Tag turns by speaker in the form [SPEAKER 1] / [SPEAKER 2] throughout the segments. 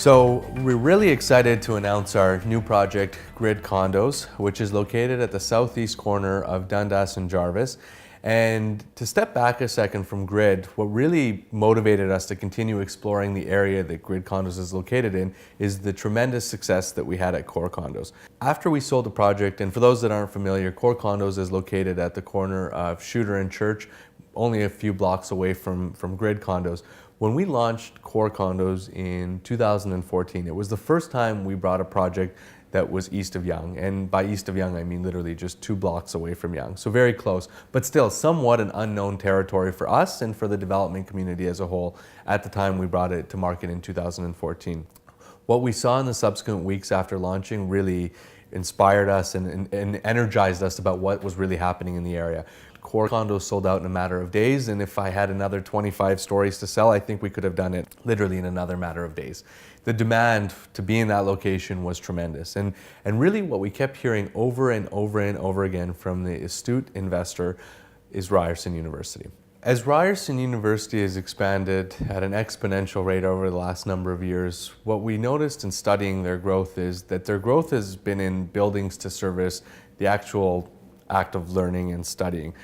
[SPEAKER 1] So we're really excited to announce our new project, Grid Condos, which is located at the southeast corner of Dundas and Jarvis. And to step back a second from Grid, what really motivated us to continue exploring the area that Grid Condos is located in is the tremendous success that we had at Core Condos. After we sold the project, and for those that aren't familiar, Core Condos is located at the corner of Shooter and Church, only a few blocks away from Grid Condos. When we launched Core Condos in 2014, it was the first time we brought a project that was east of Yonge. And by east of Yonge, I mean literally just 2 blocks away from Yonge. So very close, but still somewhat an unknown territory for us and for the development community as a whole at the time we brought it to market in 2014. What we saw in the subsequent weeks after launching really inspired us and energized us about what was really happening in the area. Core Condos sold out in a matter of days, and if I had another 25 stories to sell, I think we could have done it literally in another matter of days. The demand to be in that location was tremendous, and really what we kept hearing over and over and over again from the astute investor is Ryerson University. As Ryerson University has expanded at an exponential rate over the last number of years, what we noticed in studying their growth is that their growth has been in buildings to service the actual act of learning and studying.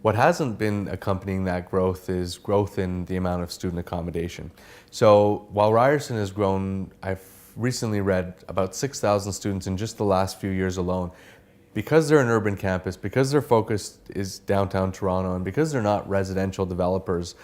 [SPEAKER 1] What hasn't been accompanying that growth is growth in the amount of student accommodation. So while Ryerson has grown, I've recently read about 6,000 students in just the last few years alone. Because they're an urban campus, because their focus is downtown Toronto, and because they're not residential developers,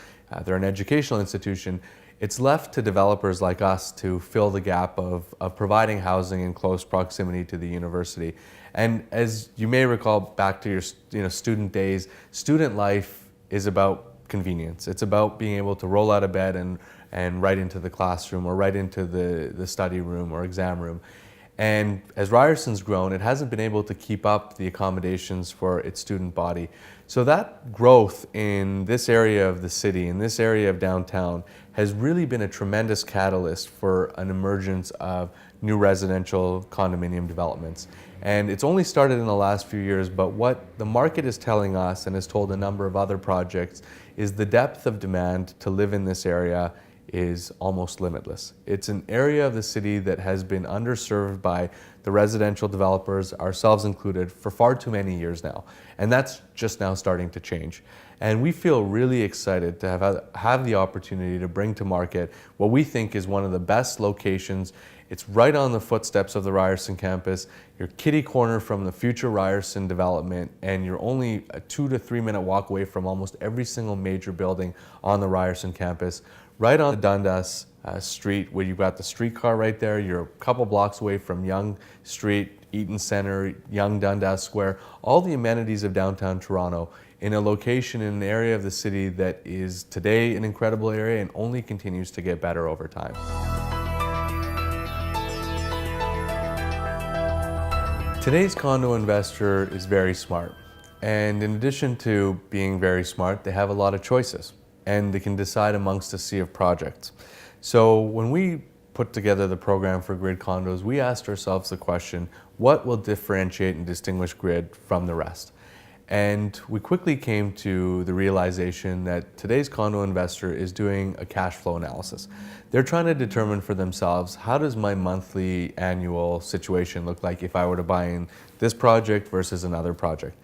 [SPEAKER 1] they're an educational institution, it's left to developers like us to fill the gap of providing housing in close proximity to the university. And as you may recall back to your student days, student life is about convenience. It's about being able to roll out of bed and right into the classroom or right into the study room or exam room. And as Ryerson's grown, it hasn't been able to keep up the accommodations for its student body. So that growth in this area of the city, in this area of downtown, has really been a tremendous catalyst for an emergence of new residential condominium developments. And it's only started in the last few years, but what the market is telling us and has told a number of other projects is the depth of demand to live in this area is almost limitless. It's an area of the city that has been underserved by the residential developers, ourselves included, for far too many years now. And that's just now starting to change. And we feel really excited to have the opportunity to bring to market what we think is one of the best locations. It's right on the footsteps of the Ryerson campus. You're kitty corner from the future Ryerson development, and you're only a 2 to 3 minute walk away from almost every single major building on the Ryerson campus. Right on the Dundas Street, where you've got the streetcar right there. You're a couple blocks away from Yonge Street, Eaton Centre, Yonge-Dundas Square, all the amenities of downtown Toronto in a location in an area of the city that is today an incredible area and only continues to get better over time. Today's condo investor is very smart, and in addition to being very smart, they have a lot of choices, and they can decide amongst a sea of projects. So when we put together the program for Grid Condos, we asked ourselves the question, what will differentiate and distinguish Grid from the rest? And we quickly came to the realization that today's condo investor is doing a cash flow analysis. They're trying to determine for themselves, how does my monthly annual situation look like if I were to buy in this project versus another project?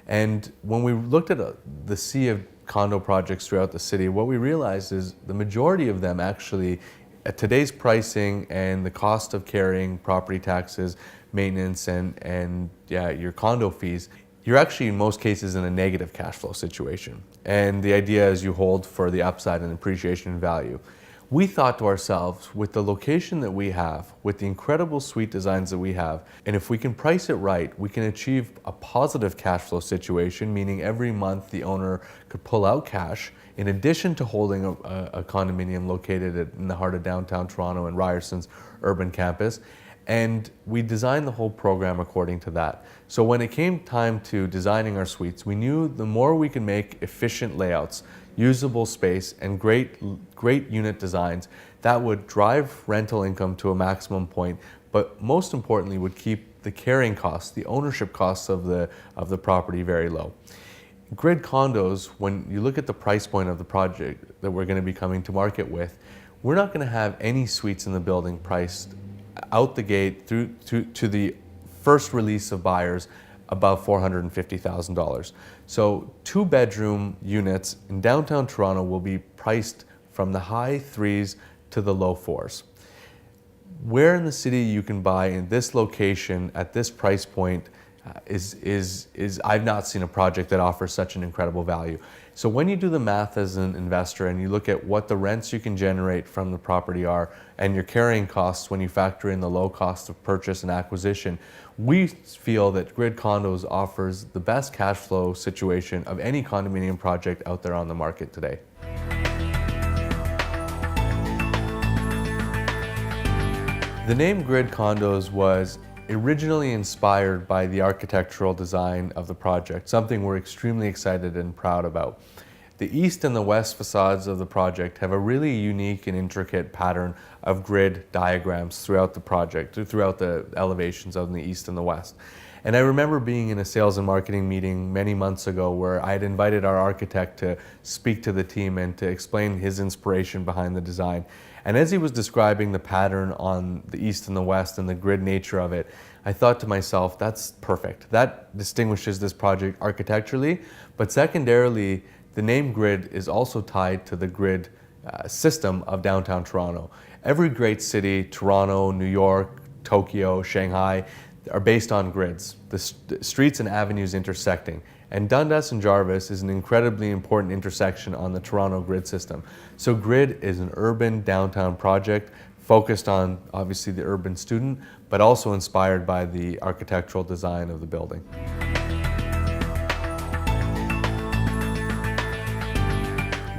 [SPEAKER 1] And when we looked at the sea of condo projects throughout the city, what we realized is the majority of them actually, at today's pricing and the cost of carrying property taxes, maintenance, and your condo fees, you're actually in most cases in a negative cash flow situation. And the idea is you hold for the upside and appreciation in value. We thought to ourselves, with the location that we have, with the incredible suite designs that we have, and if we can price it right, we can achieve a positive cash flow situation, meaning every month the owner could pull out cash in addition to holding a condominium located in the heart of downtown Toronto and Ryerson's urban campus. And we designed the whole program according to that. So when it came time to designing our suites, we knew the more we can make efficient layouts, usable space, and great unit designs, that would drive rental income to a maximum point, but most importantly would keep the carrying costs, the ownership costs of the property very low. Grid Condos, when you look at the price point of the project that we're going to be coming to market with, we're not going to have any suites in the building priced out the gate through to the first release of buyers above $450,000. So 2-bedroom units in downtown Toronto will be priced from the high threes to the low fours. Where in the city you can buy in this location at this price point is I've not seen a project that offers such an incredible value. So when you do the math as an investor and you look at what the rents you can generate from the property are and your carrying costs when you factor in the low cost of purchase and acquisition, we feel that Grid Condos offers the best cash flow situation of any condominium project out there on the market today. The name Grid Condos was originally inspired by the architectural design of the project, something we're extremely excited and proud about. The east and the west facades of the project have a really unique and intricate pattern of grid diagrams throughout the project, throughout the elevations on the east and the west. And I remember being in a sales and marketing meeting many months ago where I had invited our architect to speak to the team and to explain his inspiration behind the design. And as he was describing the pattern on the east and the west and the grid nature of it, I thought to myself, that's perfect. That distinguishes this project architecturally, but secondarily, the name grid is also tied to the grid system of downtown Toronto. Every great city, Toronto, New York, Tokyo, Shanghai, are based on grids, the streets and avenues intersecting. And Dundas and Jarvis is an incredibly important intersection on the Toronto grid system. So Grid is an urban downtown project focused on obviously the urban student, but also inspired by the architectural design of the building.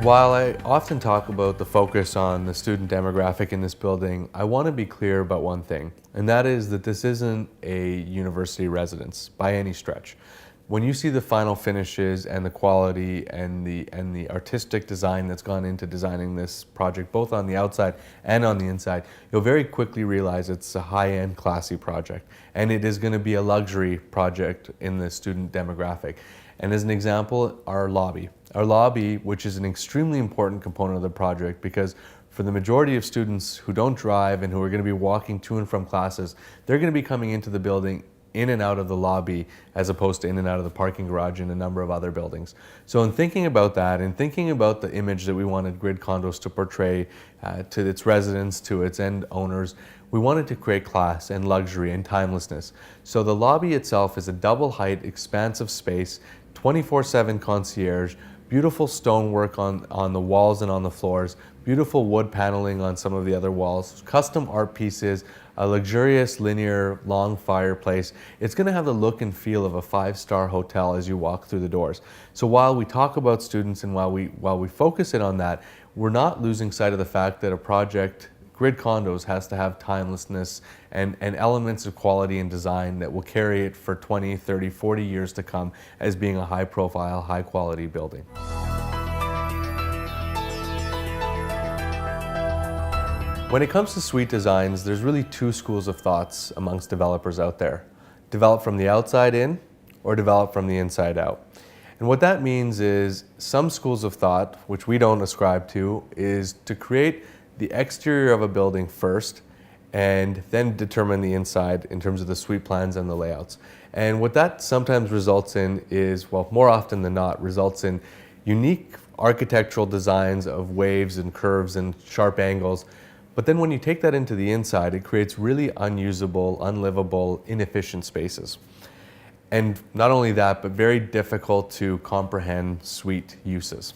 [SPEAKER 1] While I often talk about the focus on the student demographic in this building, I want to be clear about one thing, and that is that this isn't a university residence by any stretch. When you see the final finishes and the quality and the artistic design that's gone into designing this project, both on the outside and on the inside, you'll very quickly realize it's a high-end, classy project. And it is going to be a luxury project in the student demographic. And as an example, our lobby. Our lobby, which is an extremely important component of the project because for the majority of students who don't drive and who are going to be walking to and from classes, they're going to be coming into the building in and out of the lobby as opposed to in and out of the parking garage in a number of other buildings. So in thinking about that and thinking about the image that we wanted Grid Condos to portray to its residents, to its end owners, we wanted to create class and luxury and timelessness. So the lobby itself is a double height, expansive space, 24/7 concierge, beautiful stonework on the walls and on the floors, beautiful wood paneling on some of the other walls, custom art pieces, a luxurious linear long fireplace. It's going to have the look and feel of a 5-star hotel as you walk through the doors. So while we talk about students and while we focus in on that, we're not losing sight of the fact that a project, Grid Condos, has to have timelessness and elements of quality and design that will carry it for 20, 30, 40 years to come as being a high profile, high quality building. When it comes to suite designs, there's really two schools of thoughts amongst developers out there. Develop from the outside in or develop from the inside out. And what that means is some schools of thought, which we don't ascribe to, is to create the exterior of a building first and then determine the inside in terms of the suite plans and the layouts. And what that sometimes results in is, well, more often than not, results in unique architectural designs of waves and curves and sharp angles. But then when you take that into the inside, it creates really unusable, unlivable, inefficient spaces. And not only that, but very difficult to comprehend suite uses.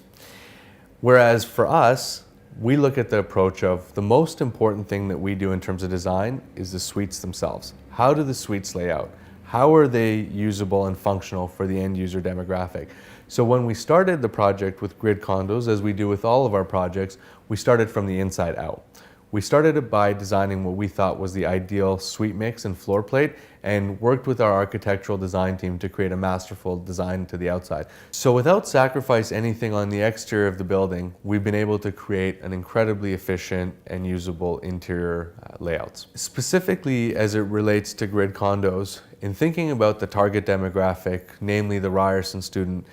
[SPEAKER 1] Whereas for us, we look at the approach of the most important thing that we do in terms of design is the suites themselves. How do the suites lay out? How are they usable and functional for the end user demographic? So when we started the project with Grid Condos, as we do with all of our projects, we started from the inside out. We started it by designing what we thought was the ideal suite mix and floor plate and worked with our architectural design team to create a masterful design to the outside. So without sacrifice anything on the exterior of the building, we've been able to create an incredibly efficient and usable interior layouts. Specifically as it relates to Grid Condos, in thinking about the target demographic, namely the Ryerson student,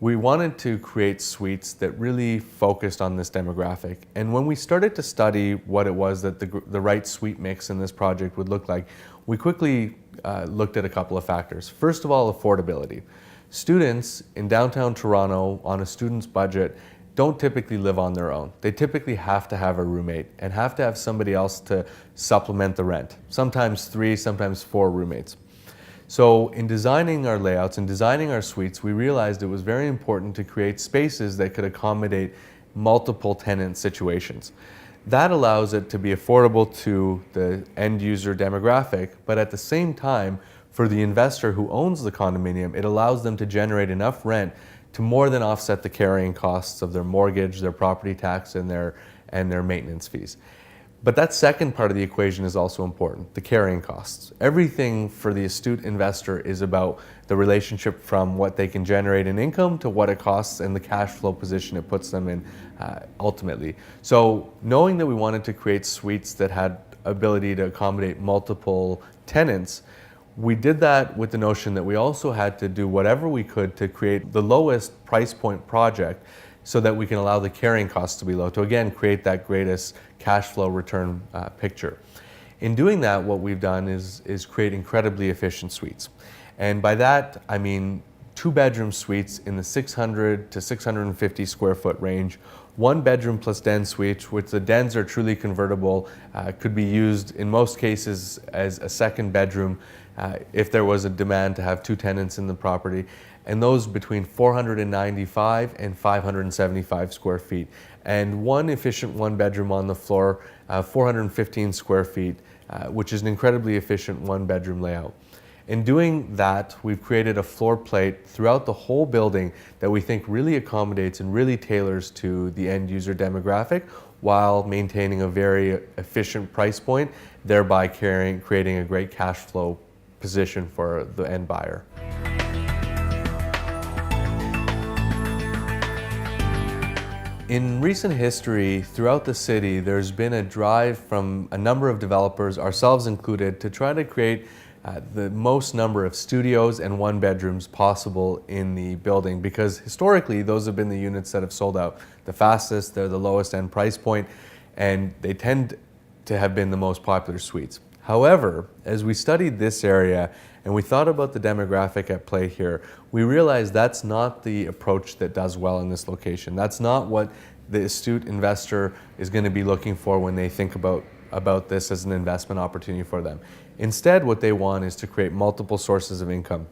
[SPEAKER 1] we wanted to create suites that really focused on this demographic. And when we started to study what it was that the right suite mix in this project would look like, we quickly looked at a couple of factors. First of all, affordability. Students in downtown Toronto on a student's budget don't typically live on their own. They typically have to have a roommate and have to have somebody else to supplement the rent. Sometimes 3, sometimes 4 roommates. So in designing our layouts and designing our suites, we realized it was very important to create spaces that could accommodate multiple tenant situations. That allows it to be affordable to the end user demographic, but at the same time, for the investor who owns the condominium, it allows them to generate enough rent to more than offset the carrying costs of their mortgage, their property tax, and their maintenance fees. But that second part of the equation is also important, the carrying costs. Everything for the astute investor is about the relationship from what they can generate in income to what it costs and the cash flow position it puts them in ultimately. So knowing that we wanted to create suites that had ability to accommodate multiple tenants, we did that with the notion that we also had to do whatever we could to create the lowest price point project so that we can allow the carrying costs to be low, to again create that greatest cash flow return picture. In doing that, what we've done is create incredibly efficient suites. And by that, I mean 2-bedroom suites in the 600 to 650 square foot range, 1-bedroom plus den suites, which the dens are truly convertible, could be used in most cases as a second bedroom if there was a demand to have 2 tenants in the property, and those between 495 and 575 square feet. And one efficient 1-bedroom on the floor, 415 square feet, which is an incredibly efficient 1-bedroom layout. In doing that, we've created a floor plate throughout the whole building that we think really accommodates and really tailors to the end user demographic while maintaining a very efficient price point, thereby creating a great cash flow position for the end buyer. In recent history, throughout the city, there's been a drive from a number of developers, ourselves included, to try to create the most number of studios and 1-bedrooms possible in the building, because historically those have been the units that have sold out the fastest, they're the lowest end price point, and they tend to have been the most popular suites. However, as we studied this area and we thought about the demographic at play here, we realized that's not the approach that does well in this location. That's not what the astute investor is going to be looking for when they think about this as an investment opportunity for them. Instead, what they want is to create multiple sources of income.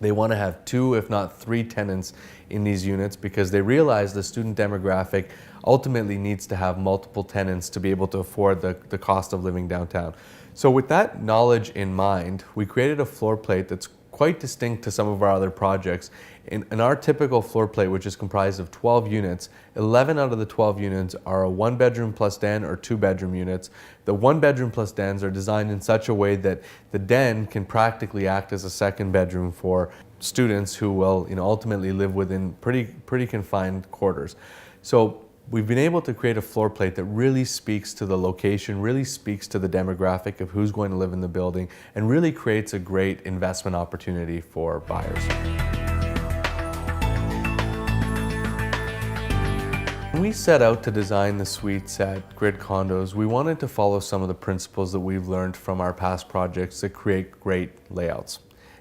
[SPEAKER 1] They want to have 2, if not 3 tenants in these units because they realize the student demographic ultimately needs to have multiple tenants to be able to afford the cost of living downtown. So with that knowledge in mind, we created a floor plate that's quite distinct to some of our other projects. In our typical floor plate, which is comprised of 12 units, 11 out of the 12 units are a 1-bedroom plus den or 2-bedroom units. The 1-bedroom plus dens are designed in such a way that the den can practically act as a second bedroom for students who will, ultimately live within pretty confined quarters. So we've been able to create a floor plate that really speaks to the location, really speaks to the demographic of who's going to live in the building, and really creates a great investment opportunity for buyers. When we set out to design the suites at Grid Condos, we wanted to follow some of the principles that we've learned from our past projects that create great layouts.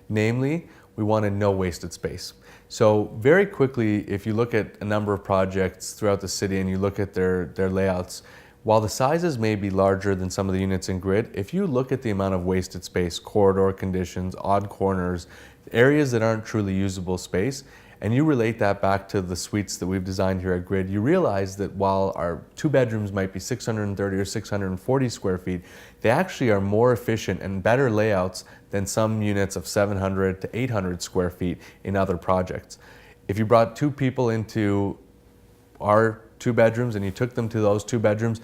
[SPEAKER 1] Namely, we wanted no wasted space. So very quickly, if you look at a number of projects throughout the city and you look at their layouts, while the sizes may be larger than some of the units in Grid, if you look at the amount of wasted space, corridor conditions, odd corners, areas that aren't truly usable space, and you relate that back to the suites that we've designed here at Grid, you realize that while our 2 bedrooms might be 630 or 640 square feet, they actually are more efficient and better layouts than some units of 700 to 800 square feet in other projects. If you brought 2 people into our 2 bedrooms and you took them to those 2 bedrooms,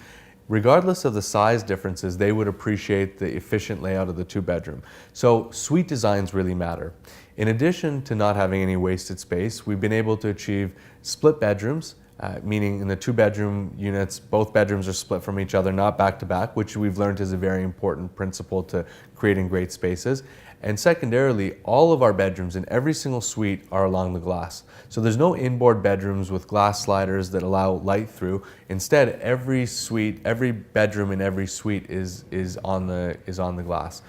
[SPEAKER 1] regardless of the size differences, they would appreciate the efficient layout of the 2-bedroom. So suite designs really matter. In addition to not having any wasted space, we've been able to achieve split bedrooms, meaning in the 2-bedroom units, both bedrooms are split from each other, not back to back, which we've learned is a very important principle to creating great spaces. And secondarily, all of our bedrooms in every single suite are along the glass. So there's no inboard bedrooms with glass sliders that allow light through. Instead, every suite, every bedroom in every suite is on the glass.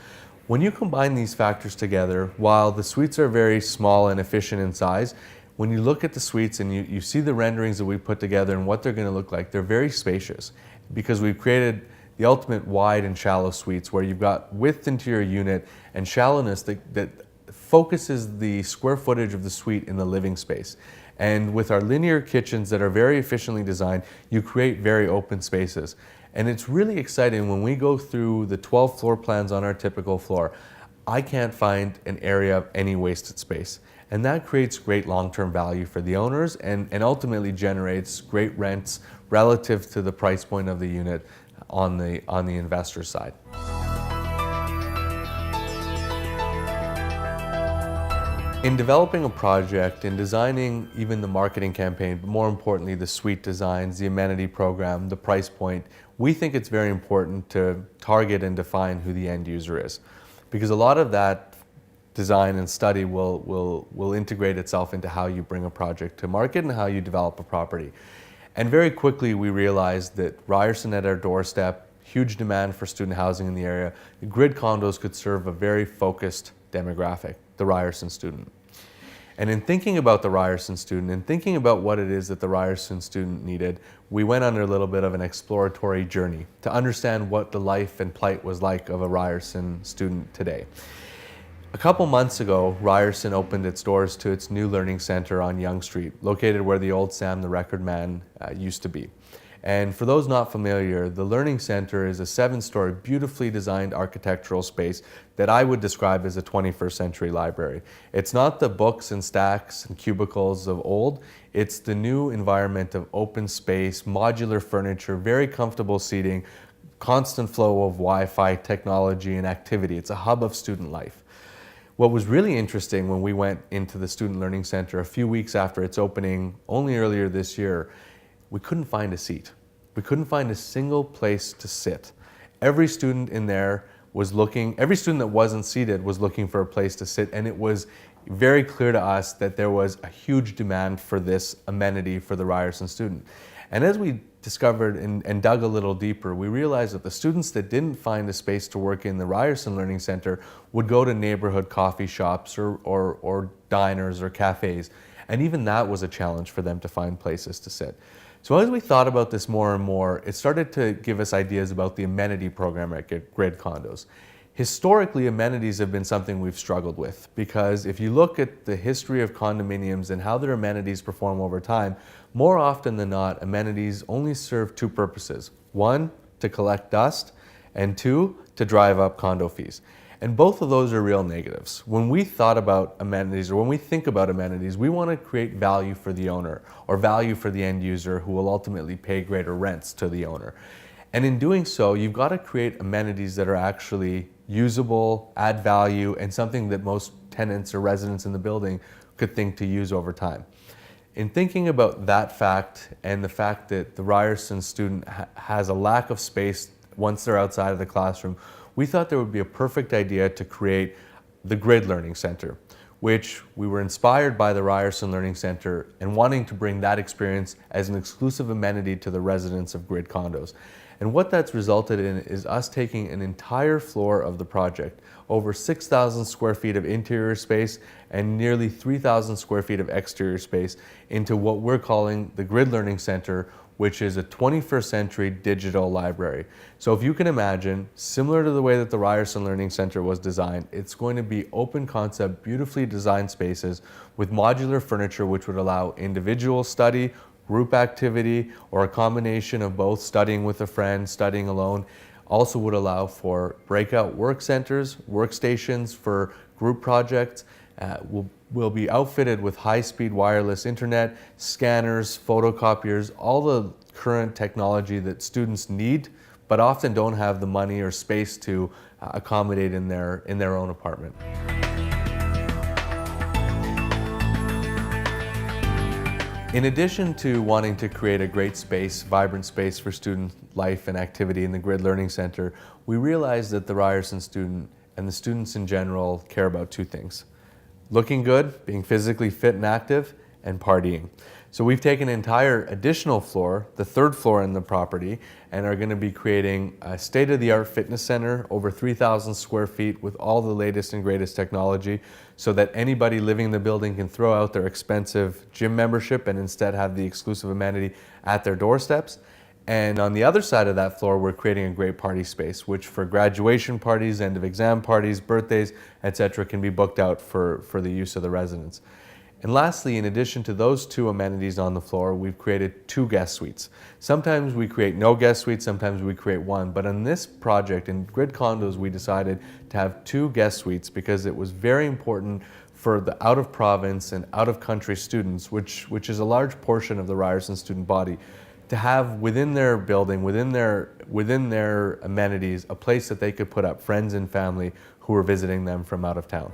[SPEAKER 1] When you combine these factors together, while the suites are very small and efficient in size, when you look at the suites and you see the renderings that we put together and what they're going to look like, they're very spacious because we've created the ultimate wide and shallow suites where you've got width into your unit and shallowness that focuses the square footage of the suite in the living space. And with our linear kitchens that are very efficiently designed, you create very open spaces. And it's really exciting when we go through the 12 floor plans on our typical floor. I can't find an area of any wasted space. And that creates great long-term value for the owners and ultimately generates great rents relative to the price point of the unit on the investor side. In developing a project, in designing even the marketing campaign, but more importantly the suite designs, the amenity program, the price point, we think it's very important to target and define who the end user is. Because a lot of that design and study will integrate itself into how you bring a project to market and how you develop a property. And very quickly we realized that Ryerson at our doorstep, huge demand for student housing in the area, grid condos could serve a very focused demographic, the Ryerson student. And in thinking about the Ryerson student and thinking about what it is that the Ryerson student needed, we went on a little bit of an exploratory journey to understand what the life and plight was like of a Ryerson student today. A couple months ago, Ryerson opened its doors to its new learning center on Yonge Street, located where the old Sam the Record Man used to be. And for those not familiar, the Learning Center is a 7-story, beautifully designed architectural space that I would describe as a 21st century library. It's not the books and stacks and cubicles of old, it's the new environment of open space, modular furniture, very comfortable seating, constant flow of Wi-Fi technology and activity. It's a hub of student life. What was really interesting when we went into the Student Learning Center a few weeks after its opening, only earlier this year, we couldn't find a seat. We couldn't find a single place to sit. Every student in there was looking, every student that wasn't seated was looking for a place to sit, and it was very clear to us that there was a huge demand for this amenity for the Ryerson student. And as we discovered and dug a little deeper, we realized that the students that didn't find a space to work in the Ryerson Learning Center would go to neighborhood coffee shops or diners or cafes. And even that was a challenge for them to find places to sit. So as we thought about this more and more, it started to give us ideas about the amenity program at Grid Condos. Historically, amenities have been something we've struggled with because if you look at the history of condominiums and how their amenities perform over time, more often than not, amenities only serve two purposes. One, to collect dust, and two, to drive up condo fees. And both of those are real negatives. When we thought about amenities, or when we think about amenities, we want to create value for the owner or value for the end user who will ultimately pay greater rents to the owner. And in doing so, you've got to create amenities that are actually usable, add value, and something that most tenants or residents in the building could think to use over time. In thinking about that fact and the fact that the Ryerson student has a lack of space once they're outside of the classroom, we thought there would be a perfect idea to create the Grid Learning Center, which we were inspired by the Ryerson Learning Center and wanting to bring that experience as an exclusive amenity to the residents of Grid Condos. And what that's resulted in is us taking an entire floor of the project, over 6,000 square feet of interior space and nearly 3,000 square feet of exterior space into what we're calling the Grid Learning Center, which is a 21st century digital library. So if you can imagine, similar to the way that the Ryerson Learning Center was designed, it's going to be open concept, beautifully designed spaces with modular furniture which would allow individual study, group activity, or a combination of both, studying with a friend, studying alone. Also would allow for breakout work centers, workstations for group projects. Will be outfitted with high-speed wireless internet, scanners, photocopiers, all the current technology that students need, but often don't have the money or space to accommodate in their own apartment. In addition to wanting to create a great space, vibrant space for student life and activity in the Grid Learning Center, we realized that the Ryerson student and the students in general care about two things: looking good, being physically fit and active, and partying. So we've taken an entire additional floor, the third floor in the property, and are going to be creating a state-of-the-art fitness center, over 3,000 square feet with all the latest and greatest technology, so that anybody living in the building can throw out their expensive gym membership and instead have the exclusive amenity at their doorsteps. And on the other side of that floor, we're creating a great party space, which for graduation parties, end of exam parties, birthdays, etc., can be booked out for the use of the residents. And lastly, in addition to those two amenities on the floor, we've created 2 guest suites. Sometimes we create no guest suites, sometimes we create 1. But on this project, in Grid Condos, we decided to have 2 guest suites because it was very important for the out-of-province and out-of-country students, which is a large portion of the Ryerson student body, to have within their building, within their amenities, a place that they could put up friends and family who were visiting them from out of town.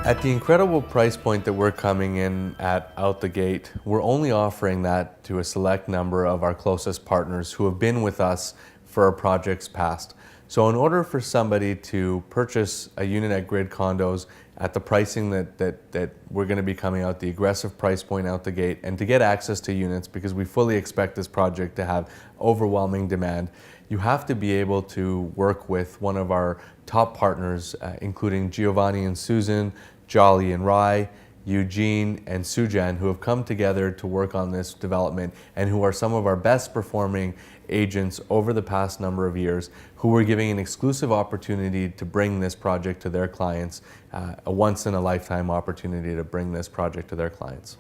[SPEAKER 1] At the incredible price point that we're coming in at out the gate, we're only offering that to a select number of our closest partners who have been with us for our projects past. So in order for somebody to purchase a unit at Grid Condos at the pricing that we're going to be coming out, the aggressive price point out the gate, and to get access to units, because we fully expect this project to have overwhelming demand, you have to be able to work with one of our top partners, including Giovanni and Susan, Jolly and Rye, Eugene and Sujan, who have come together to work on this development and who are some of our best performing agents over the past number of years, who were giving an exclusive opportunity to bring this project to their clients, a once-in-a-lifetime opportunity to bring this project to their clients.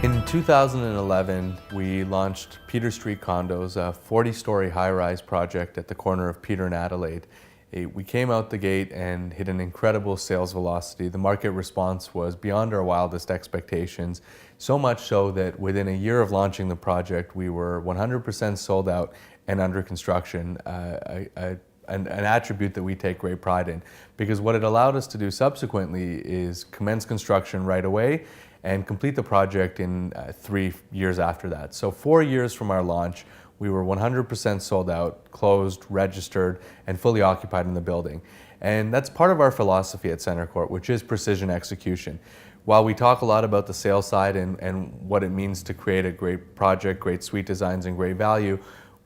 [SPEAKER 1] In 2011, we launched Peter Street Condos, a 40-story high-rise project at the corner of Peter and Adelaide. We came out the gate and hit an incredible sales velocity. The market response was beyond our wildest expectations, so much so that within a year of launching the project, we were 100% sold out and under construction, an attribute that we take great pride in, because what it allowed us to do subsequently is commence construction right away and complete the project in 3 years after that. So 4 years from our launch, we were 100% sold out, closed, registered, and fully occupied in the building. And that's part of our philosophy at CentreCourt, which is precision execution. While we talk a lot about the sales side and what it means to create a great project, great suite designs, and great value,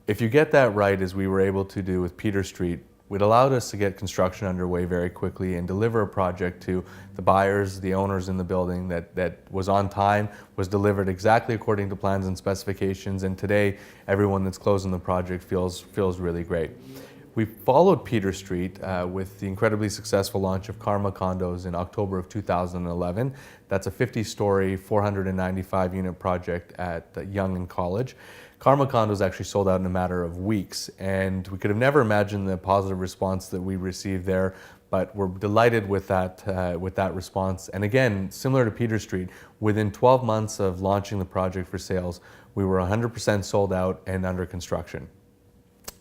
[SPEAKER 1] if you get that right, as we were able to do with Peter Street, it allowed us to get construction underway very quickly and deliver a project to the buyers, the owners in the building that was on time, was delivered exactly according to plans and specifications, and today everyone that's closing the project feels really great. We followed Peter Street with the incredibly successful launch of Karma Condos in October of 2011. That's a 50-story, 495-unit project at Yonge College. Karma Condos actually sold out in a matter of weeks, and we could have never imagined the positive response that we received there, but we're delighted with that response. And again, similar to Peter Street, within 12 months of launching the project for sales, we were 100% sold out and under construction.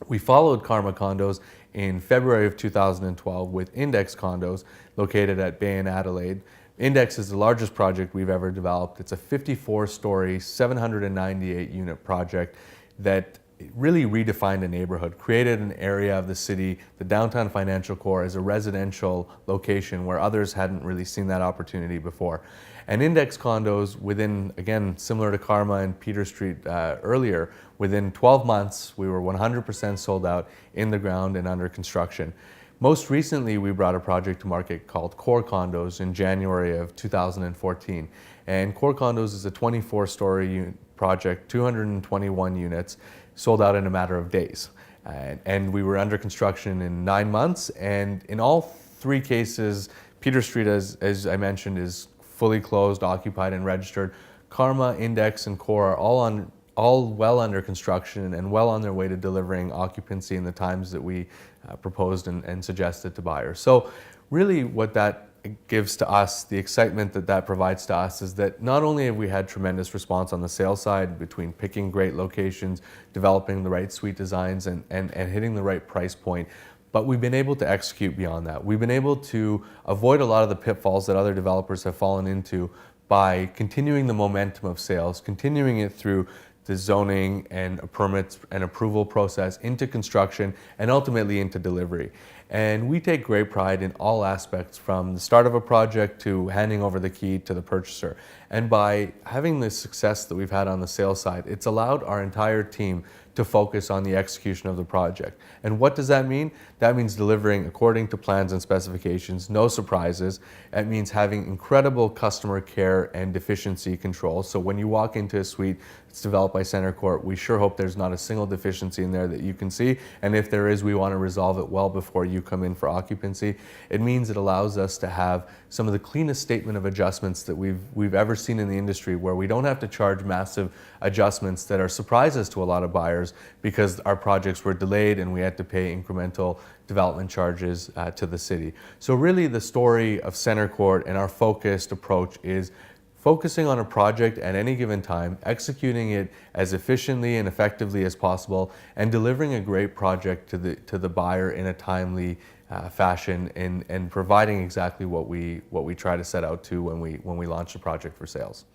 [SPEAKER 1] We followed Karma Condos in February of 2012 with Index Condos located at Bay and Adelaide. Index is the largest project we've ever developed. It's a 54-story, 798-unit project that really redefined a neighborhood, created an area of the city, the downtown financial core, as a residential location where others hadn't really seen that opportunity before. And Index Condos, within, again, similar to Karma and Peter Street earlier, within 12 months, we were 100% sold out in the ground and under construction. Most recently, we brought a project to market called Core Condos in January of 2014. And Core Condos is a 24-story project, 221 units, sold out in a matter of days. And we were under construction in 9 months. And in all 3 cases, Peter Street, as I mentioned, is fully closed, occupied, and registered. Karma, Index, and Core are all well under construction and well on their way to delivering occupancy in the times that we proposed and suggested to buyers. So really what that gives to us, the excitement that provides to us, is that not only have we had tremendous response on the sales side between picking great locations, developing the right suite designs, and hitting the right price point, but we've been able to execute beyond that. We've been able to avoid a lot of the pitfalls that other developers have fallen into by continuing the momentum of sales, continuing it through the zoning and permits and approval process into construction and ultimately into delivery. And we take great pride in all aspects, from the start of a project to handing over the key to the purchaser. And by having the success that we've had on the sales side, it's allowed our entire team to focus on the execution of the project. And what does that mean? That means delivering according to plans and specifications, no surprises. It means having incredible customer care and deficiency control. So when you walk into a suite that's developed by CentreCourt, we sure hope there's not a single deficiency in there that you can see. And if there is, we want to resolve it well before you come in for occupancy. It means it allows us to have some of the cleanest statement of adjustments that we've ever seen in the industry, where we don't have to charge massive adjustments that are surprises to a lot of buyers because our projects were delayed and we had to pay incremental development charges to the city. So really the story of CentreCourt and our focused approach is focusing on a project at any given time, executing it as efficiently and effectively as possible, and delivering a great project to the buyer in a timely fashion, and providing exactly what we try to set out to when we launch a project for sales.